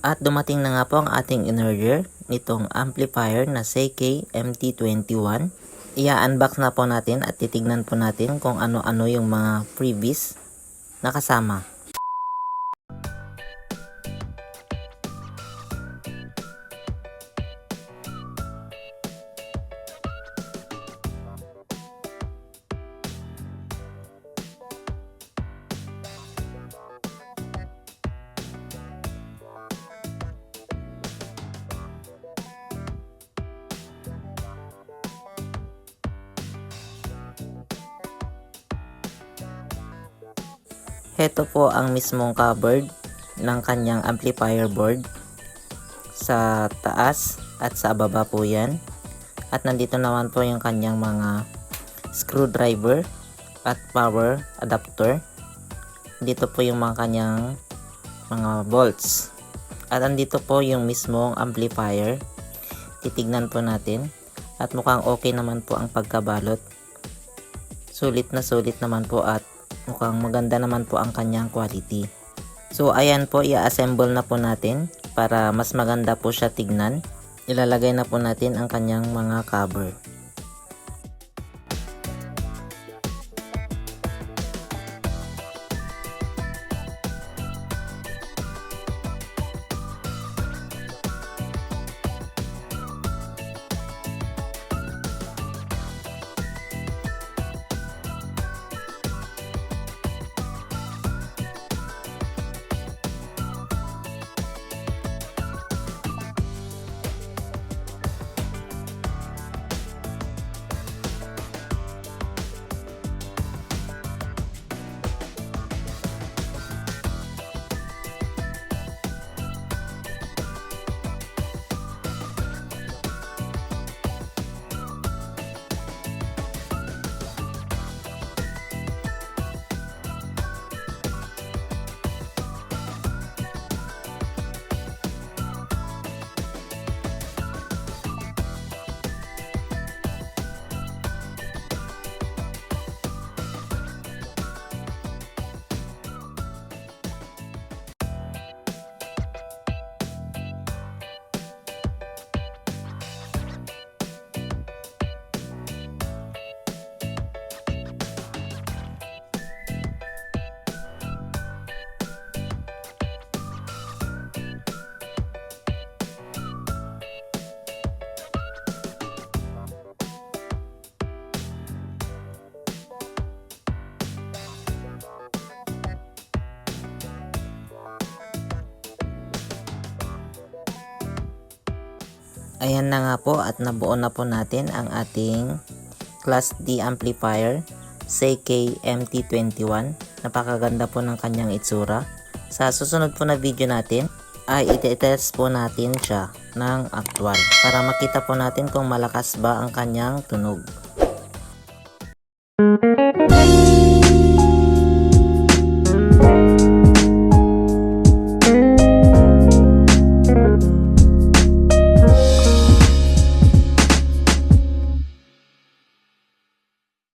At dumating na nga po ang ating in-order nitong amplifier na Seikei MT21. Ia-unbox na po natin at titignan po natin kung ano-ano yung mga freebies na kasama. Heto po ang mismong cupboard ng kanyang amplifier board. Sa taas at sa baba po yan. At nandito naman po yung kanyang mga screwdriver at power adapter. Dito po yung mga kanyang mga bolts. At andito po yung mismong amplifier. Titignan po natin. At mukhang okay naman po ang pagkabalot. Sulit naman po at mukhang maganda naman po ang kanyang quality. So ayan po, i-assemble na po natin para mas maganda po siya tignan. Ilalagay na po natin ang kanyang mga cover. Ayan na nga po at nabuo na po natin ang ating Class D amplifier Seikei MT21. Napakaganda po ng kanyang itsura. Sa susunod po na video natin ay iti-test po natin siya ng actual para makita po natin kung malakas ba ang kanyang tunog.